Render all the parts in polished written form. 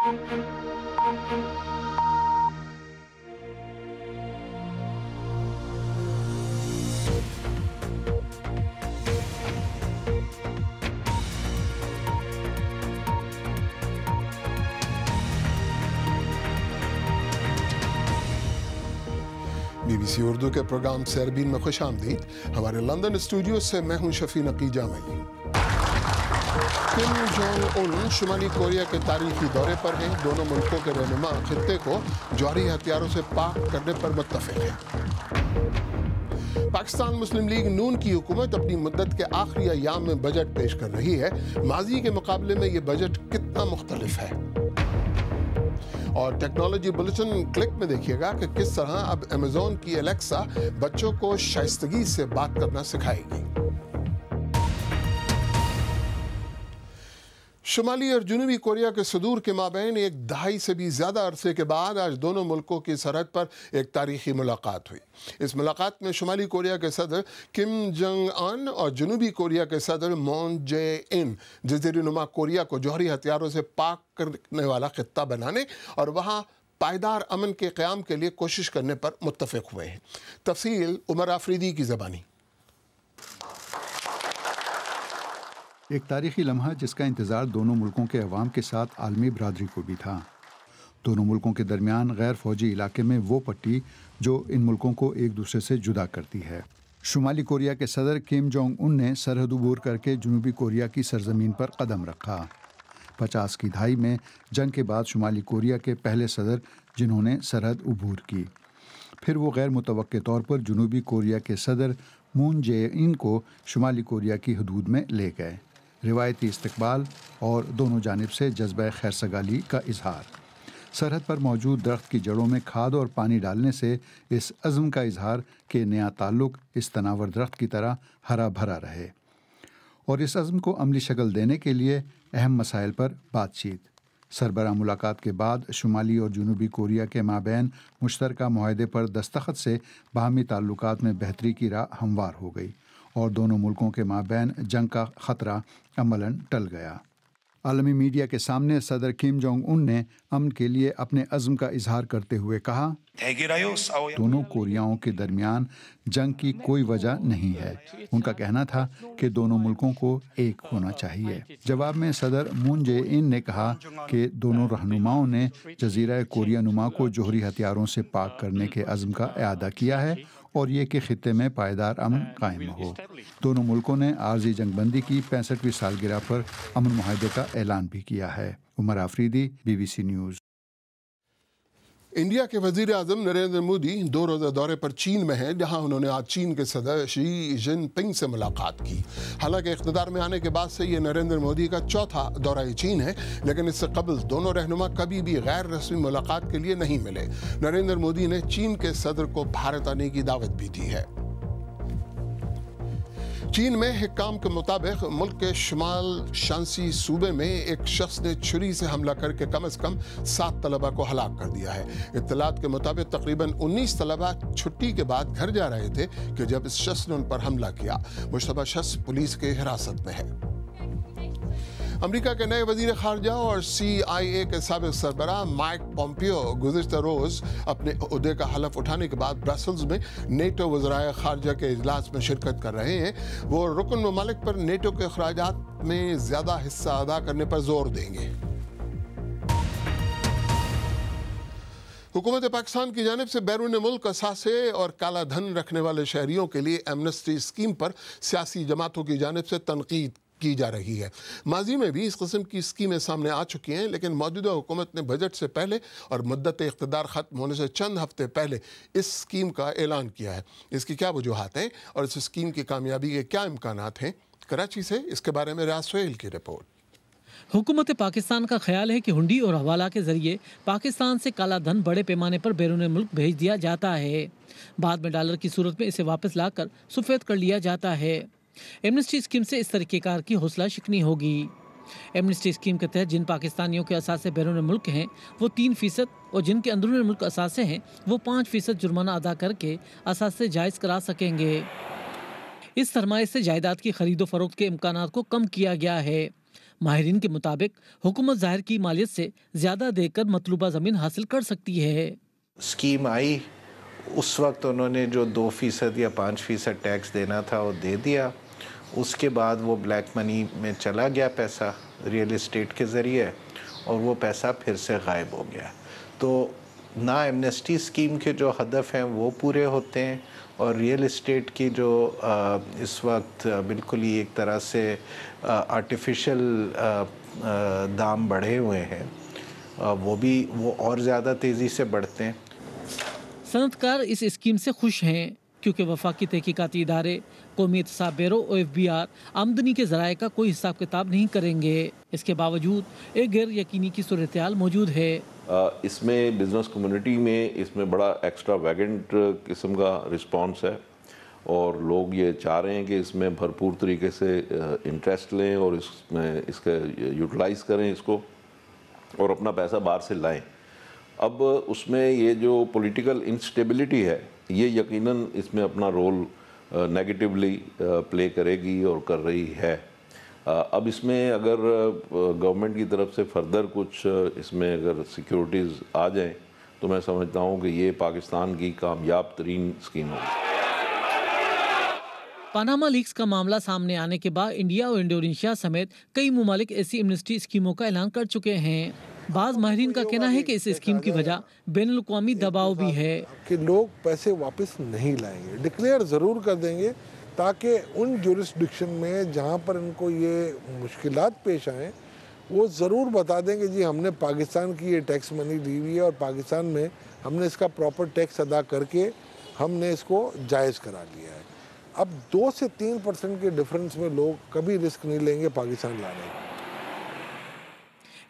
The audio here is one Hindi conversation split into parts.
BBC उर्दू के प्रोग्राम सरबीन में खुश आमदीद। हमारे लंदन स्टूडियो से मैं हूं शफी नकी जामई। किम जोंग उन शुमाली कोरिया के तारीखी दौरे पर हैं। दोनों मुल्कों के रहनुमा खित्ते को जौहरी हथियारों से पाक करने पर मुत्तफिक हैं। पाकिस्तान मुस्लिम लीग नून की हुकूमत अपनी मुद्दत के आखिरी अय्याम में बजट पेश कर रही है। माजी के मुकाबले में ये बजट कितना मुख्तलिफ है। और टेक्नोलॉजी बुलेटिन क्लिक में देखिएगा कि किस तरह अब अमेज़न की एलेक्सा बच्चों को शाइस्तगी से बात करना सिखाएगी। शुमाली और जनूबी कोरिया के सुदूर के माबैन एक दहाई से भी ज़्यादा अरसे के बाद आज दोनों मुल्कों की सरहद पर एक तारीखी मुलाकात हुई। इस मुलाकात में शुमाली कोरिया के सदर किम जोंग उन और जनूबी कोरिया के सदर मून जे इन जज़ीरानुमा कोरिया को जौहरी हथियारों से पाक करने वाला खित्ता बनाने और वहाँ पायदार अमन के क़याम के लिए कोशिश करने पर मुत्तफ़िक हुए हैं। तफसील उमर आफरीदी की ज़बानी। एक तारीखी लम्हा जिसका इंतज़ार दोनों मुल्कों के अवाम के साथ आलमी बरादरी को भी था। दोनों मुल्कों के दरमियान गैर फौजी इलाके में वो पट्टी जो इन मुल्कों को एक दूसरे से जुदा करती है। शुमाली कोरिया के सदर किम जोंग उन ने सरहद अबूर करके जनूबी कोरिया की सरजमीन पर कदम रखा। 50 की दहाई में जंग के बाद शुमाली कोरिया के पहले सदर जिन्होंने सरहद अबूर की। फिर वो गैर मुतवक्के तौर पर जनूबी कोरिया के सदर मून जे इन को शुमाली कोरिया की हदूद में ले गए। रिवायती इस्तकबाल और दोनों जानिब से जज्बा खैरसगाली का इजहार। सरहद पर मौजूद दरख्त की जड़ों में खाद और पानी डालने से इस अज़्म का इजहार कि नया ताल्लुक़ इस तनावर दरख्त की तरह हरा भरा रहे। और इस अज़्म को अमली शक्ल देने के लिए अहम मसाइल पर बातचीत। सरबराह मुलाकात के बाद शुमाली और जनूबी कोरिया के माबैन मुश्तरका मुआहदे पर दस्तखत से बाहमी ताल्लुकात में बेहतरी की राह हमवार हो गई और दोनों मुल्कों के माबैन जंग का ख़तरा अमलन टल गया। आलमी मीडिया के सामने सदर किम जोंग उन ने अमन के लिए अपने अज़्म का इजहार करते हुए कहा, दोनों कोरियाओं के दरमियान जंग की कोई वजह नहीं है। उनका कहना था कि दोनों मुल्कों को एक होना चाहिए। जवाब में सदर मून जे इन ने कहा कि दोनों रहनुमाओं ने जजीरा कोरिया नुमा को जौहरी हथियारों से पाक करने के अज़्म का इआदा किया है और ये कि खित्ते में पायदार अमन कायम हो। दोनों मुल्कों ने आर्जी जंगबंदी की 65वीं सालगिरह पर अमन मुआहदे का ऐलान भी किया है। Umar Afridi, BBC news. India के वज़ीर आज़म नरेंद्र मोदी 2 रोज़ा दौरे पर चीन में हैं, जहां उन्होंने आज चीन के सदर शी जिनपिंग से मुलाकात की। हालांकि इक़्तिदार में आने के बाद से ये नरेंद्र मोदी का चौथा दौरा चीन है, लेकिन इससे कबल दोनों रहनुमा कभी भी गैर रस्मी मुलाकात के लिए नहीं मिले। नरेंद्र मोदी ने चीन के सदर को भारत आने की दावत भी दी है। चीन में हिक्काम के मुताबिक मुल्क के शुमाल शांसी सूबे में एक शख्स ने छुरी से हमला करके कम से कम 7 तलबा को हलाक कर दिया है। इत्तलात के मुताबिक तकरीबन 19 तलबा छुट्टी के बाद घर जा रहे थे कि जब इस शख्स ने उन पर हमला किया। मुश्तबा शख्स पुलिस के हिरासत में है। अमेरिका के नए वजीर खारजा और CIA के साबिक सरबराह माइक पोम्पियो गुज़िश्ता रोज़ अपने ओहदे का हलफ उठाने के बाद ब्रसल्स में नेटो वज़राए खारजा के इजलास में शिरकत कर रहे हैं। वो रुकन ममालिक पर नेटो के अखराजात में ज़्यादा हिस्सा अदा करने पर जोर देंगे। हुकूमत पाकिस्तान की जानिब से बैरून मुल्क असासे और काला धन रखने वाले शहरियों के लिए एमनेस्टी स्कीम पर सियासी जमातों की जानिब से तनकीद की जा रही है। माजी में भी इस किस्म की स्कीमें सामने आ चुकी हैं, लेकिन मौजूदा हुकूमत ने बजट से पहले और मुद्दत इख्तिदार ख़त्म होने से चंद हफ्ते पहले इस स्कीम का ऐलान किया है। इसकी क्या वजूहात हैं और इस स्कीम की कामयाबी के क्या इम्कानात हैं? कराची से इसके बारे में रियाज सोहेल की रिपोर्ट। हुकूमत पाकिस्तान का ख्याल है कि हुंडी और हवाला के जरिए पाकिस्तान से काला धन बड़े पैमाने पर बैरून मुल्क भेज दिया जाता है। बाद में डॉलर की सूरत में इसे वापस लाकर सफेद कर लिया जाता है। एमनेस्टी स्कीम से इस तरीक़ेकार की हौसला शिकनी होगी। एमनेस्टी स्कीम के तहत जिन पाकिस्तानियों के असासे बैरून मुल्क हैं वो 3% और जिनके अंदरून मुल्क असासे हैं वो 5% जुर्माना अदा करके असासे जायज़ करा सकेंगे। इस सरमाए से जायदाद की खरीदो फरोख्त के इम्कानात को कम किया गया है। माहिरीन के मुताबिक हुकूमत ज़ाहिर की मालियत से ज़्यादा देकर मतलूबा ज़मीन हासिल कर सकती है। स्कीम आई उस वक्त उन्होंने जो 2% या 5% टैक्स देना था वो दे दिया, उसके बाद वो ब्लैक मनी में चला गया पैसा रियल एस्टेट के ज़रिए, और वो पैसा फिर से गायब हो गया। तो ना एमनेस्टी स्कीम के जो हदफ हैं वो पूरे होते हैं, और रियल एस्टेट की जो इस वक्त बिल्कुल ही एक तरह से आर्टिफिशियल दाम बढ़े हुए हैं, वो और ज़्यादा तेज़ी से बढ़ते हैं। सनतकार इस स्कीम से खुश हैं क्योंकि वफाकी तहकीकाती इदारे, कौमी एहतसाब ब्यूरो और FBI आमदनी के ज़राए का कोई हिसाब किताब नहीं करेंगे। इसके बावजूद एक गैर यकीनी की सूरत-ए-हाल मौजूद है। इसमें बिज़नेस कम्युनिटी में इसमें बड़ा एक्स्ट्रा वैगेंट किस्म का रिस्पांस है, और लोग ये चाह रहे हैं कि इसमें भरपूर तरीके से इंटरेस्ट लें और इसमें इसका यूटिलाइज़ करें इसको, और अपना पैसा बाहर से लाएं। अब उसमें ये जो पॉलिटिकल इंस्टेबिलिटी है ये यकीनन इसमें अपना रोल नेगेटिवली प्ले करेगी और कर रही है। अब इसमें अगर गवर्नमेंट की तरफ से फर्दर कुछ इसमें अगर सिक्योरिटीज़ आ जाएं तो मैं समझता हूँ कि ये पाकिस्तान की कामयाब तरीन स्कीम होगी। पनामा लीक्स का मामला सामने आने के बाद इंडिया और इंडोनेशिया समेत कई ममालिक ऐसी एमनेस्टी स्कीमों का ऐलान कर चुके हैं। बाज़ माहिरीन का कहना है कि इस स्कीम की वजह बैनुल-अक़वामी दबाव भी है कि लोग पैसे वापस नहीं लाएंगे, डिक्लेयर ज़रूर कर देंगे, ताकि उन जुरिस्डिक्शन में जहाँ पर इनको ये मुश्किलात पेश आएँ वो ज़रूर बता देंगे जी हमने पाकिस्तान की ये टैक्स मनी ली हुई है और पाकिस्तान में हमने इसका प्रॉपर टैक्स अदा करके हमने इसको जायज़ करा लिया है। अब 2 से 3% के डिफरेंस में लोग कभी रिस्क नहीं लेंगे पाकिस्तान लाने का।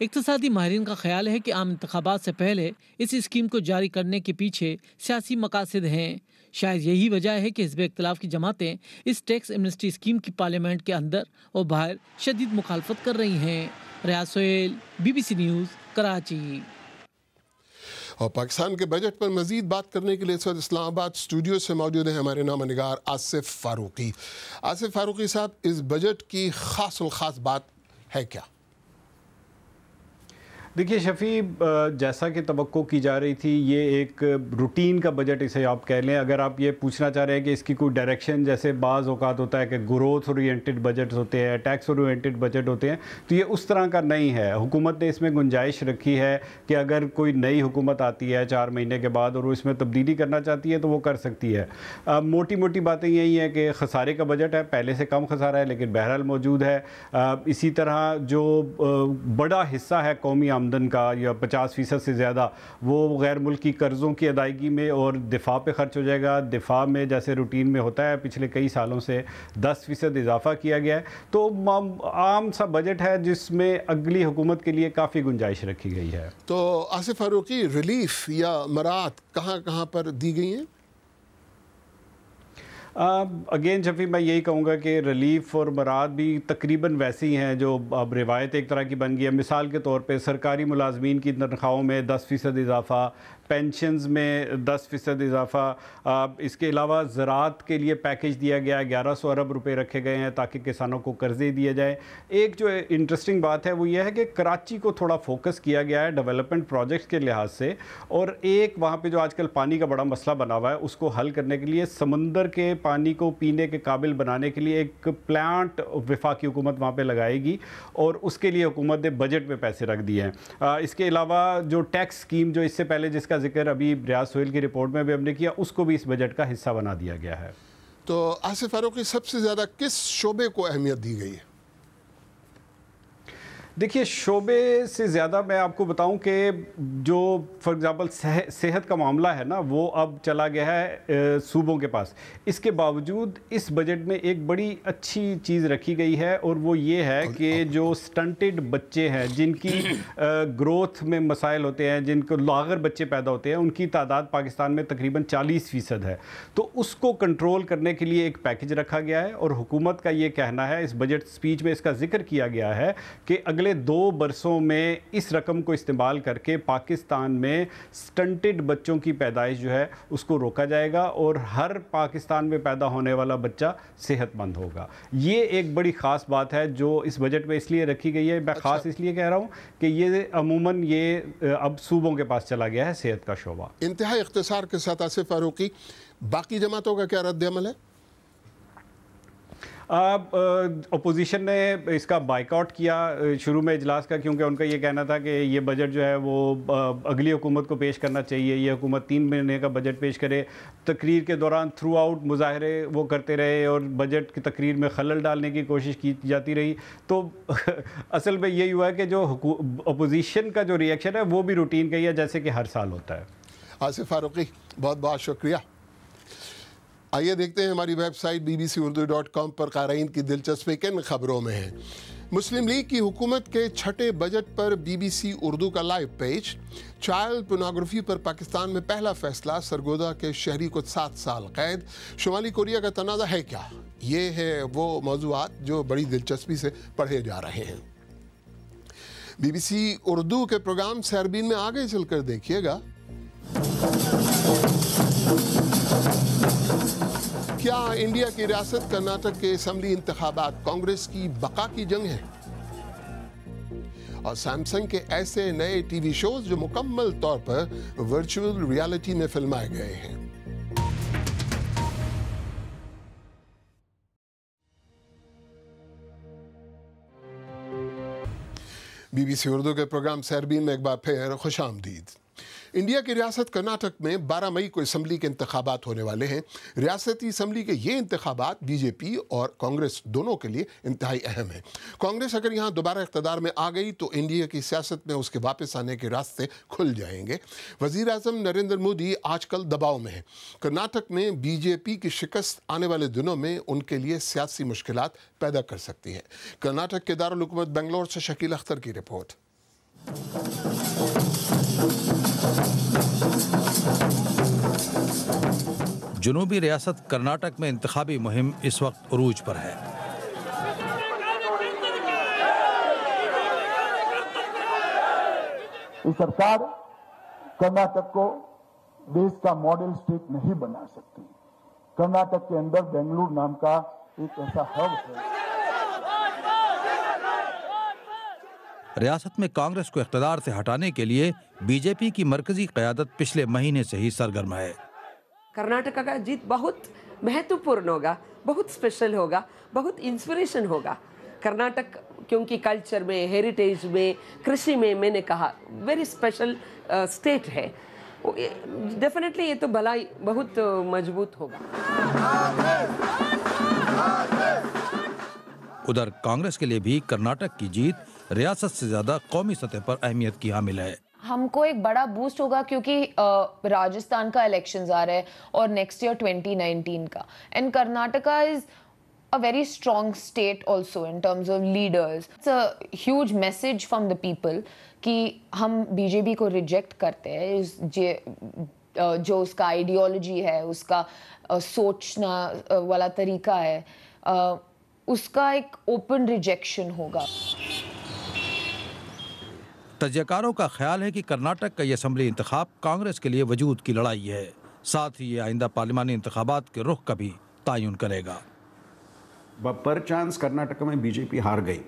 इक़्तिसादी माहिरीन का ख्याल है कि आम इंतखाबात से पहले इस स्कीम को जारी करने के पीछे सियासी मकासद हैं। शायद यही वजह है कि हिज़्ब इख्तिलाफ की जमातें इस टैक्स एमनेस्टी स्कीम की पार्लियामेंट के अंदर और बाहर शदीद मुखालफत कर रही हैं। रियाज सोहेल, BBC न्यूज़, कराची। और पाकिस्तान के बजट पर मजीद बात करने के लिए इस वक्त इस्लामाबाद स्टूडियो से मौजूद है हमारे नामनिगार आसिफ फारूकी। आसिफ फारूकी साहब, इस बजट की ख़ास बात है क्या? देखिए शफ़ी, जैसा कि तवक्को की जा रही थी, ये एक रूटीन का बजट इसे आप कह लें। अगर आप ये पूछना चाह रहे हैं कि इसकी कोई डायरेक्शन, जैसे बाज़ औक़ात होता है कि ग्रोथ ओरिएंटेड बजट होते हैं, टैक्स ओरिएंटेड बजट होते हैं, तो ये उस तरह का नहीं है। हुकूमत ने इसमें गुंजाइश रखी है कि अगर कोई नई हुकूमत आती है 4 महीने के बाद और वो इसमें तब्दीली करना चाहती है तो वो कर सकती है। मोटी मोटी बातें यही हैं कि खसारे का बजट है, पहले से कम खसारा है लेकिन बहरहाल मौजूद है। इसी तरह जो बड़ा हिस्सा है कौमी आमदन का या 50% से ज़्यादा वो गैर मुल्की कर्ज़ों की अदायगी में और दिफा पे खर्च हो जाएगा। दिफा में जैसे रूटीन में होता है पिछले कई सालों से 10% इजाफा किया गया है। तो आम सा बजट है जिसमें अगली हुकूमत के लिए काफ़ी गुंजाइश रखी गई है। तो आसिफ फारूकी, रिलीफ या मराहत कहाँ पर दी गई हैं? अगेन शफ़ी, मैं यही कहूँगा कि रिलीफ और मराहत भी तकरीबन वैसी ही हैं जो अब रिवायत एक तरह की बन गई है। मिसाल के तौर पे सरकारी मुलाजमीन की तनख्वाहों में 10% इजाफ़ा, पेंशन्स में 10% इजाफ़ा। इसके अलावा ज़राअत के लिए पैकेज दिया गया है, 1100 अरब रुपए रखे गए हैं ताकि किसानों को कर्ज़े दिए जाए। एक जो इंटरेस्टिंग बात है वो ये है कि कराची को थोड़ा फोकस किया गया है डेवलपमेंट प्रोजेक्ट्स के लिहाज से, और एक वहाँ पे जो आजकल पानी का बड़ा मसला बना हुआ है उसको हल करने के लिए, समंदर के पानी को पीने के काबिल बनाने के लिए एक प्लांट वफाकी हुकूमत वहाँ पर लगाएगी और उसके लिए हुकूमत ने बजट में पैसे रख दिए हैं। इसके अलावा जो टैक्स स्कीम जो इससे पहले जिसका जिक्र अभी रियाज सोहेल की रिपोर्ट में भी हमने किया, उसको भी इस बजट का हिस्सा बना दिया गया है। तो आसिफ फारूकी, सबसे ज़्यादा किस शोबे को अहमियत दी गई है? देखिए, शोबे से ज़्यादा मैं आपको बताऊं कि जो फॉर एग्ज़ाम्पल सेहत का मामला है ना, वो अब चला गया है सूबों के पास। इसके बावजूद इस बजट में एक बड़ी अच्छी चीज़ रखी गई है और वो ये है कि जो स्टंटेड बच्चे हैं, जिनकी ग्रोथ में मसाइल होते हैं, जिनको लागर बच्चे पैदा होते हैं, उनकी तादाद पाकिस्तान में तकरीबन 40% है। तो उसको कंट्रोल करने के लिए एक पैकेज रखा गया है और हुकूमत का ये कहना है, इस बजट स्पीच में इसका जिक्र किया गया है कि अगले अगले 2 बरसों में इस रकम को इस्तेमाल करके पाकिस्तान में स्टंटेड बच्चों की पैदाइश जो है उसको रोका जाएगा और हर पाकिस्तान में पैदा होने वाला बच्चा सेहतमंद होगा। ये एक बड़ी ख़ास बात है जो इस बजट में इसलिए रखी गई है। मैं ख़ास इसलिए कह रहा हूँ कि ये अमूमन ये अब सूबों के पास चला गया है सेहत का शोबा। इंतहाई इख्तिसार के साथ आसिफ फारूकी, बाकी जमातों का क्या रद्द-ए-अमल है? अपोजिशन ने इसका बाइकआउट किया शुरू में इजलास का, क्योंकि उनका ये कहना था कि ये बजट जो है वो अगली हुकूमत को पेश करना चाहिए, ये हुकूमत 3 महीने का बजट पेश करे। तकरीर के दौरान थ्रू आउट मुजाहरे वो करते रहे और बजट की तकरीर में खलल डालने की कोशिश की जाती रही। तो असल में यही हुआ है कि जो अपोजिशन का जो रिएक्शन है वो भी रूटीन का ही है, जैसे कि हर साल होता है। आसिफ फारूकी, बहुत बहुत शुक्रिया। आइए देखते हैं हमारी वेबसाइट bbcurdu.com पर क़ारीन की दिलचस्पी किन खबरों में है। मुस्लिम लीग की हुकूमत के छठे बजट पर BBC उर्दू का लाइव पेज। चाइल्ड पोर्नोग्राफी पर पाकिस्तान में पहला फैसला, सरगोदा के शहरी को 7 साल कैद। शुमाली कोरिया का तनाज़ा है क्या? ये है वो मौज़ूआत जो बड़ी दिलचस्पी से पढ़े जा रहे हैं। BBC उर्दू के प्रोग्राम सरबीन में आगे चलकर देखिएगा। क्या इंडिया की रियासत कर्नाटक के असम्बली इंतखाबात कांग्रेस की बका की जंग है? और सैमसंग के ऐसे नए टीवी शोज जो मुकम्मल तौर पर वर्चुअल रियलिटी में फिल्माए गए हैं। BBC उर्दू के प्रोग्राम सरबीन में एक बार फिर खुशामदीद। इंडिया की रियासत कर्नाटक में 12 मई को असम्बली के इंतखाबात होने वाले हैं। रियासती असम्बली के ये इंतखाबात बीजेपी और कांग्रेस दोनों के लिए इंतहाई अहम है। कांग्रेस अगर यहाँ दोबारा इक़्तिदार में आ गई तो इंडिया की सियासत में उसके वापस आने के रास्ते खुल जाएंगे। वज़ीर आज़म नरेंद्र मोदी आजकल दबाव में है। कर्नाटक में बीजेपी की शिकस्त आने वाले दिनों में उनके लिए सियासी मुश्किलात पैदा कर सकती है। कर्नाटक के दारुल हुकूमत बेंगलोर से शकील अख्तर की रिपोर्ट। जनूबी रियासत कर्नाटक में इंतखाबी मुहिम इस वक्त उरूज पर है। इस सरकार कर्नाटक को देश का मॉडल स्टेट नहीं बना सकती। कर्नाटक के अंदर बेंगलुरु नाम का एक ऐसा हब है। रियासत में कांग्रेस को इख्तिदार से हटाने के लिए बीजेपी की मरकजी क़यादत पिछले महीने से ही सरगर्म है। कर्नाटक का जीत बहुत महत्वपूर्ण होगा, बहुत स्पेशल होगा, बहुत इंस्पिरेशन होगा। कर्नाटक क्योंकि कल्चर में, हेरिटेज में, कृषि में मैंने कहा वेरी स्पेशल स्टेट है। डेफिनेटली ये तो भला बहुत मजबूत होगा। उधर कांग्रेस के लिए भी कर्नाटक की जीत रियासत से ज्यादा कौमी सतह पर अहमियत की हामिल है। हमको एक बड़ा बूस्ट होगा क्योंकि राजस्थान का इलेक्शंस आ रहा है और नेक्स्ट ईयर 2019 का, and Karnataka is a very strong state also in terms of leaders. It's a huge message from the people कि हम बीजेपी को रिजेक्ट करते हैं। जो उसका आइडियोलॉजी है, उसका सोचना वाला तरीका है, उसका एक ओपन रिजेक्शन होगा। तजयकारों का ख्याल है कि कर्नाटक का ये असम्बली इंतखाब कांग्रेस के लिए वजूद की लड़ाई है, साथ ही ये आइंदा पार्लिमानी इंतखाबात के रुख का भी तयन करेगा। पर चांस कर्नाटक में बीजेपी हार गई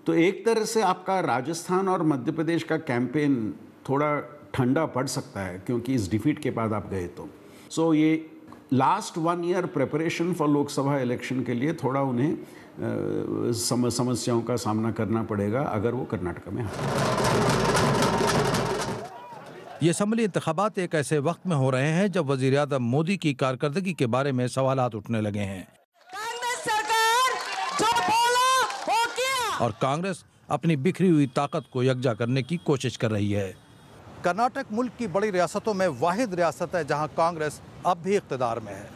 तो एक तरह से आपका राजस्थान और मध्य प्रदेश का कैंपेन थोड़ा ठंडा पड़ सकता है, क्योंकि इस डिफीट के बाद आप गए तो। सो ये last 1 year preparation for Lok Sabha election के लिए थोड़ा उन्हें समस्याओं का सामना करना पड़ेगा अगर वो कर्नाटक में हारे। ये असम्बली इंतखाबात एक ऐसे वक्त में हो रहे हैं जब वज़ीर आज़म मोदी की कारकर्दगी के बारे में सवालात उठने लगे हैं और कांग्रेस अपनी बिखरी हुई ताकत को यकजा करने की कोशिश कर रही है। कर्नाटक मुल्क की बड़ी रियासतों में वाहिद रियासत है जहां कांग्रेस अब भी इक़्तिदार में है।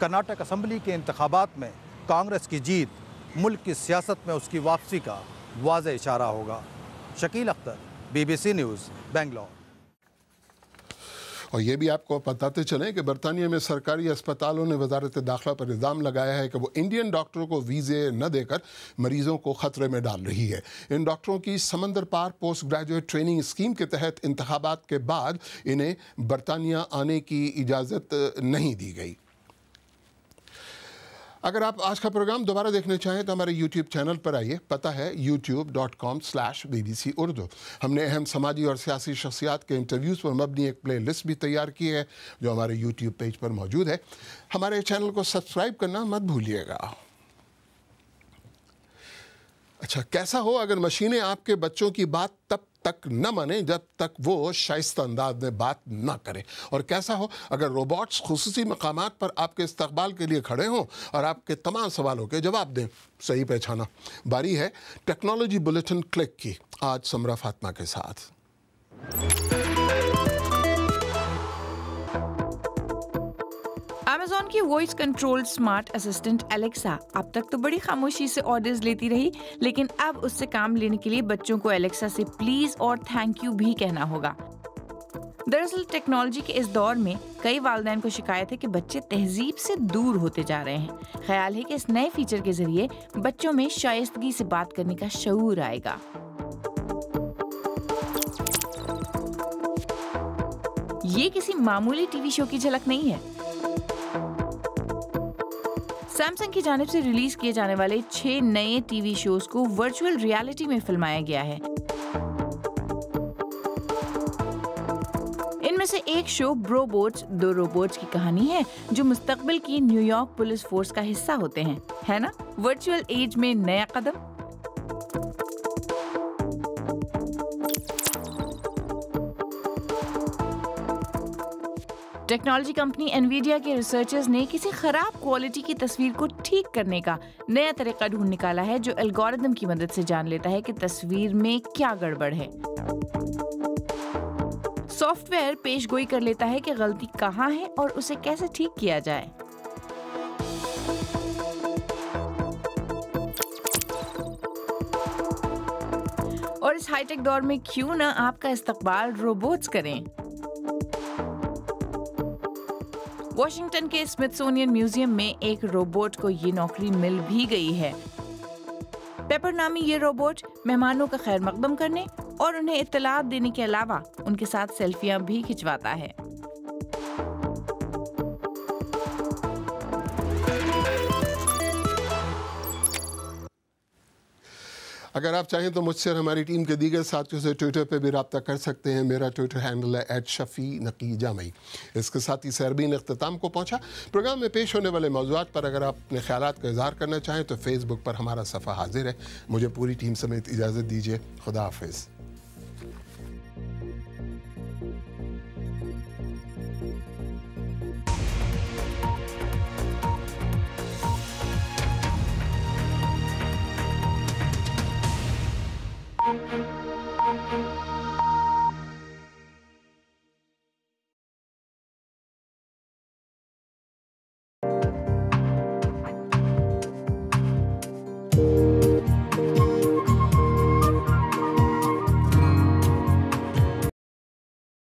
कर्नाटक असम्बली के इंतखाबात में कांग्रेस की जीत मुल्क की सियासत में उसकी वापसी का वाज़ेह इशारा होगा। Shakeel Akhtar, BBC news, Bangalore. और ये भी आपको बताते चलें कि बरतानिया में सरकारी अस्पतालों ने वजारत दाखिला पर इल्ज़ाम लगाया है कि वो इंडियन डॉक्टरों को वीज़े न देकर मरीज़ों को ख़तरे में डाल रही है। इन डॉक्टरों की समंदर पार पोस्ट ग्रेजुएट ट्रेनिंग स्कीम के तहत इंतखाबात के बाद इन्हें बरतानिया आने की इजाज़त नहीं दी गई। अगर आप आज का प्रोग्राम दोबारा देखना चाहें तो हमारे YouTube चैनल पर आइए। पता है youtube.com/BBC उर्दू। हमने अहम समाजी और सियासी शख्सियात के इंटरव्यूज़ पर मबनी एक प्ले लिस्ट भी तैयार की है जो हमारे YouTube पेज पर मौजूद है। हमारे चैनल को सब्सक्राइब करना मत भूलिएगा। अच्छा, कैसा हो अगर मशीनें आपके बच्चों की बात तब तक न माने जब तक वो शाइस्ता अंदाज में बात न करें, और कैसा हो अगर रोबोट्स खुसूसी मकामात पर आपके इस्तकबाल के लिए खड़े हों और आपके तमाम सवालों के जवाब दें। सही पहचाना। बारी है टेक्नोलॉजी बुलेटिन क्लिक की, आज समरा फातिमा के साथ। अमेज़ॉन की voice control smart assistant Alexa अब तक तो बड़ी खामोशी से ऑर्डर्स लेती रही, लेकिन अब उससे काम लेने के लिए बच्चों को एलेक्सा से प्लीज और थैंक यू भी कहना होगा। दरअसल टेक्नोलॉजी के इस दौर में कई वालिदैन को शिकायत है कि बच्चे तहजीब से दूर होते जा रहे हैं। ख्याल है कि इस नए फीचर के जरिए बच्चों में शाइस्तगी से बात करने का शऊर आएगा। ये किसी मामूली टीवी शो की झलक नहीं है। सैमसंग की जानिब से रिलीज किए जाने वाले 6 नए टीवी शोज को वर्चुअल रियलिटी में फिल्माया गया है। इनमें से एक शो ब्रोबोट्स 2 रोबोट्स की कहानी है जो मुस्तकबिल की न्यूयॉर्क पुलिस फोर्स का हिस्सा होते हैं। है ना, वर्चुअल एज में नया कदम। टेक्नोलॉजी कंपनी एनवीडिया के रिसर्चर्स ने किसी खराब क्वालिटी की तस्वीर को ठीक करने का नया तरीका ढूंढ निकाला है जो एल्गोरिदम की मदद से जान लेता है कि तस्वीर में क्या गड़बड़ है। सॉफ्टवेयर पेशगोई कर लेता है कि गलती कहाँ है और उसे कैसे ठीक किया जाए। और इस हाईटेक दौर में क्यों ना आपका इस्तकबाल रोबोट्स करें। वॉशिंगटन के स्मिथसोनियन म्यूजियम में एक रोबोट को ये नौकरी मिल भी गई है। पेपर नामी ये रोबोट मेहमानों का खैर मकदम करने और उन्हें इत्तलात देने के अलावा उनके साथ सेल्फियां भी खिंचवाता है। अगर आप चाहें तो मुझसे और हमारी टीम के दीगर साथियों से ट्विटर पे भी रब्ता कर सकते हैं। मेरा ट्विटर हैंडल है @शफी_नकी_जामई। इसके साथ ही सरबीन इख्तिताम को पहुंचा। प्रोग्राम में पेश होने वाले मौज़ूआत पर अगर आप अपने ख्यालात का इज़हार करना चाहें तो फेसबुक पर हमारा सफ़ा हाजिर है। मुझे पूरी टीम समेत इजाज़त दीजिए। खुदा हाफिज़। Thank you.